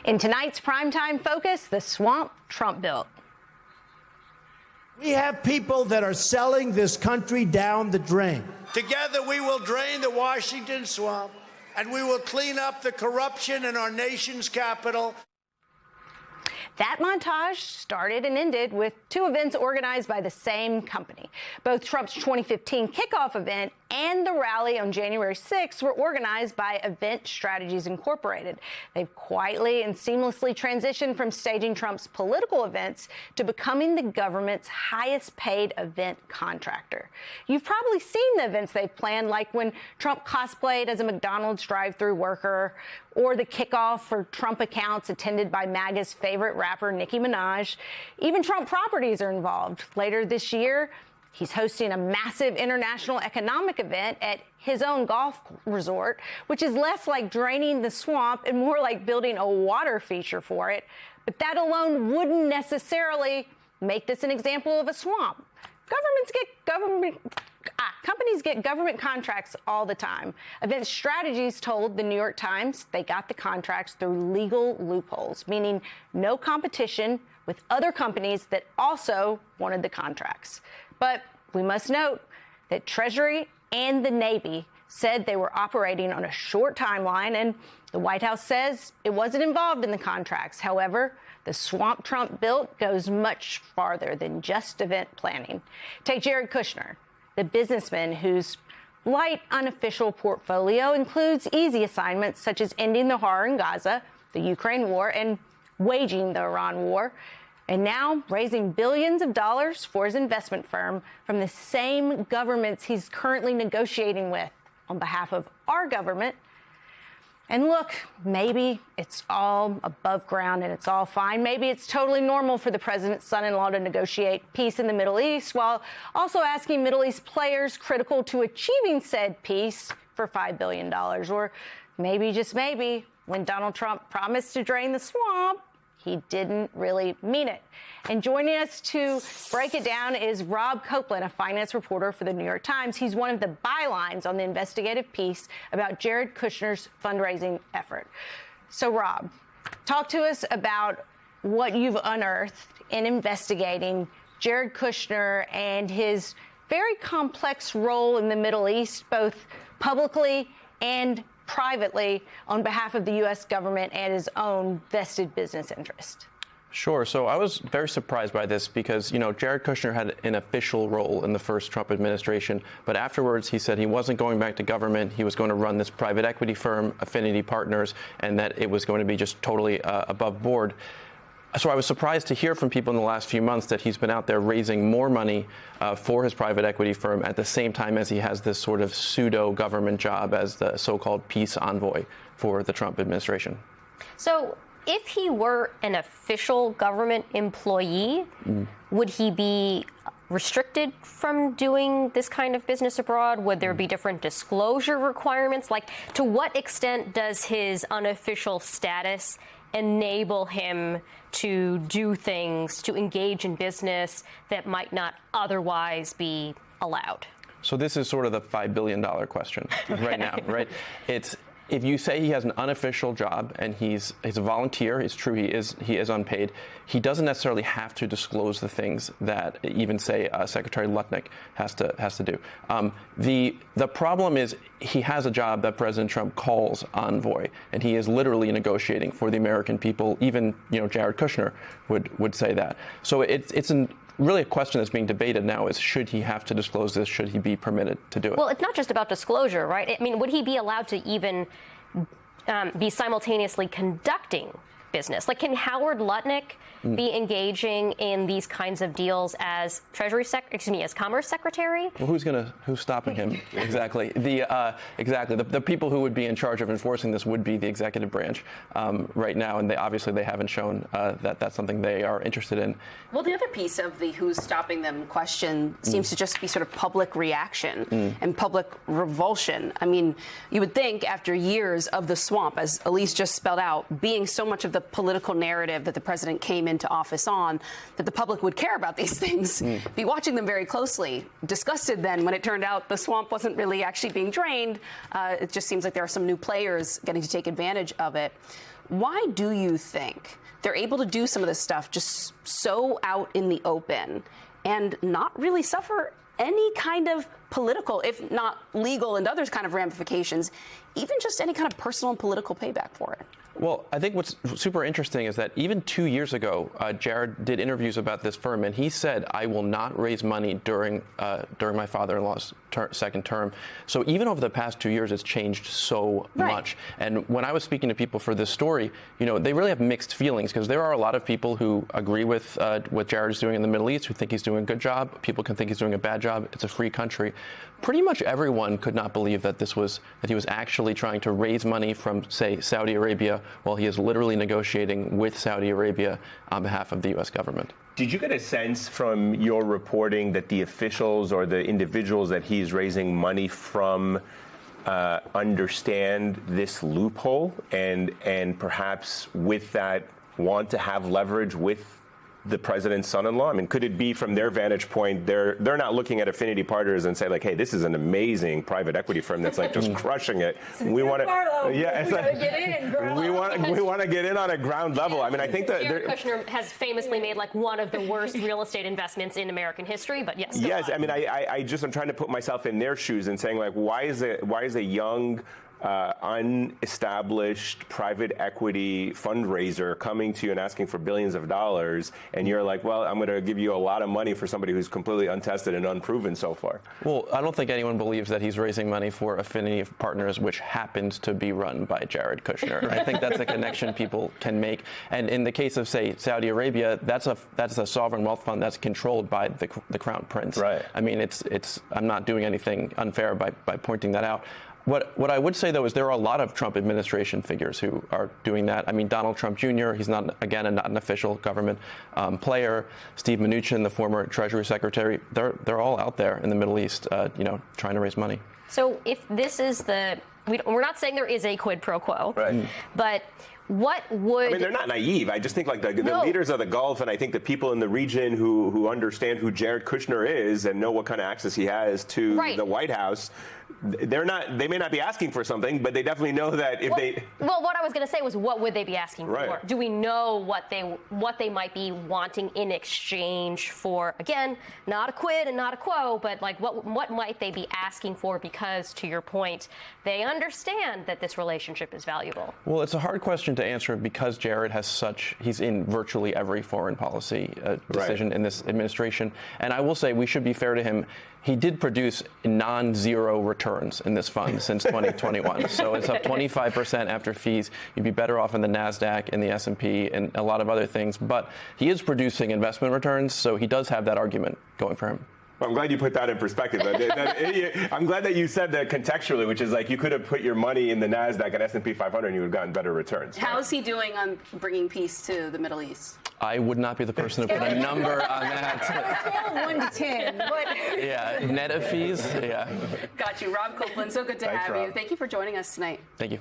In tonight's primetime focus, the swamp Trump built. We have people that are selling this country down the drain. Together we will drain the Washington swamp, and we will clean up the corruption in our nation's capital. That montage started and ended with two events organized by the same company. Both Trump's 2015 kickoff event and the rally on January 6th were organized by Event Strategies Incorporated. They've quietly and seamlessly transitioned from staging Trump's political events to becoming the government's highest paid event contractor. You've probably seen the events they've planned, like when Trump cosplayed as a McDonald's drive-thru worker, or the kickoff for Trump accounts attended by MAGA's favorite rapper, Nicki Minaj. Even Trump properties are involved. Later this year, he's hosting a massive international economic event at his own golf resort, which is less like draining the swamp and more like building a water feature for it. But that alone wouldn't necessarily make this an example of a swamp. Companies get government contracts all the time. Event Strategies told the New York Times they got the contracts through legal loopholes, meaning no competition with other companies that also wanted the contracts. But we must note that Treasury and the Navy said they were operating on a short timeline, and the White House says it wasn't involved in the contracts. However, the swamp Trump built goes much farther than just event planning. Take Jared Kushner, the businessman whose light, unofficial portfolio includes easy assignments such as ending the horror in Gaza, the Ukraine war, and waging the Iran war, and now raising billions of dollars for his investment firm from the same governments he's currently negotiating with on behalf of our government. And look, maybe it's all above ground and it's all fine. Maybe it's totally normal for the president's son-in-law to negotiate peace in the Middle East while also asking Middle East players critical to achieving said peace for $5 billion. Or maybe, just maybe, when Donald Trump promised to drain the swamp, he didn't really mean it. And joining us to break it down is Rob Copeland, a finance reporter for the New York Times. He's one of the bylines on the investigative piece about Jared Kushner's fundraising effort. So, Rob, talk to us about what you've unearthed in investigating Jared Kushner and his very complex role in the Middle East, both publicly and privately, on behalf of the U.S. government and his own vested business interest. Sure. So I was very surprised by this because, Jared Kushner had an official role in the first Trump administration. But afterwards, he said he wasn't going back to government. He was going to run this private equity firm, Affinity Partners, and that it was going to be just totally above board. So I was surprised to hear from people in the last few months that he's been out there raising more money for his private equity firm at the same time as he has this sort of pseudo-government job as the so-called peace envoy for the Trump administration. So if he were an official government employee, would he be restricted from doing this kind of business abroad? Would there be different disclosure requirements? Like, to what extent does his unofficial status enable him to do things, to engage in business that might not otherwise be allowed? So this is sort of the $5 billion question right now, right? It's, if you say he has an unofficial job and he's a volunteer, it's true he is unpaid, he doesn't necessarily have to disclose the things that even, say, Secretary Lutnick has to do. The problem is he has a job that President Trump calls envoy, and he is literally negotiating for the American people. Even Jared Kushner would say that. So it's really a question that's being debated now is, should he have to disclose this? Should he be permitted to do it? Well, it's not just about disclosure, right? I mean, would he be allowed to even be simultaneously conducting business? Like, can Howard Lutnick be engaging in these kinds of deals as as Commerce Secretary? Well, who's stopping him? Exactly. The people who would be in charge of enforcing this would be the executive branch right now, and they haven't shown that that's something they are interested in. Well, the other piece of the who's stopping them question seems to just be sort of public reaction and public revulsion. I mean, you would think after years of the swamp, as Elise just spelled out, being so much of the political narrative that the president came into office on, that the public would care about these things, be watching them very closely. Disgusted then when it turned out the swamp wasn't really actually being drained. It just seems like there are some new players getting to take advantage of it. Why do you think they're able to do some of this stuff just so out in the open and not really suffer any kind of political, if not legal and others kind of ramifications, even just any kind of personal and political payback for it? Well, I think what's super interesting is that even 2 years ago, Jared did interviews about this firm, and he said, "I will not raise money during my father-in-law's second term." So even over the past 2 years, it's changed so much. And when I was speaking to people for this story, they really have mixed feelings, because there are a lot of people who agree with what Jared is doing in the Middle East, who think he's doing a good job. People can think he's doing a bad job. It's a free country. Pretty much everyone could not believe that he was actually trying to raise money from, say, Saudi Arabia, while he is literally negotiating with Saudi Arabia on behalf of the U.S. government. Did you get a sense from your reporting that the officials or the individuals that he's raising money from understand this loophole and perhaps with that want to have leverage with the president's son-in-law? I mean, could it be from their vantage point, they're not looking at Affinity Partners and say like, hey, this is an amazing private equity firm that's like just crushing it. We want to, we want to get in on a ground level. I mean, I think that Jared Kushner has famously made like one of the worst real estate investments in American history. But yes, I mean, I'm trying to put myself in their shoes and saying like, why is a young unestablished private equity fundraiser coming to you and asking for billions of dollars, and you're like, well, I'm going to give you a lot of money for somebody who's completely untested and unproven so far? Well, I don't think anyone believes that he's raising money for Affinity Partners, which happens to be run by Jared Kushner. I think that's a connection people can make. And in the case of, say, Saudi Arabia, that's a sovereign wealth fund that's controlled by the Crown Prince. Right. I mean, I'm not doing anything unfair by pointing that out. What I would say, though, is there are a lot of Trump administration figures who are doing that. I mean, Donald Trump Jr., he's not an official government player. Steve Mnuchin, the former Treasury Secretary, they're all out there in the Middle East, trying to raise money. So if this is we're not saying there is a quid pro quo, right? But what would... I mean, they're not naive. I just think like the leaders of the Gulf, and I think the people in the region who understand who Jared Kushner is and know what kind of access he has to the White House, they may not be asking for something, but they definitely know that if they... Well, what I was going to say was, what would they be asking for? Do we know what they might be wanting in exchange for, again, not a quid and not a quo, but like what might they be asking for? Because, to your point, they understand that this relationship is valuable. Well, it's a hard question to answer because Jared he's in virtually every foreign policy decision in this administration. And I will say, we should be fair to him. He did produce non-zero returns in this fund since 2021. So it's up 25% after fees. You'd be better off in the NASDAQ and the S&P and a lot of other things. But he is producing investment returns, so he does have that argument going for him. Well, I'm glad you put that in perspective. I'm glad that you said that contextually, which is like you could have put your money in the NASDAQ and S&P 500 and you would have gotten better returns. How is he doing on bringing peace to the Middle East? I would not be the person to put a number on that. Scale of 1 to 10. Yeah, net of fees. Yeah. Got you. Rob Copeland, so good to have you. Thank you for joining us tonight. Thank you.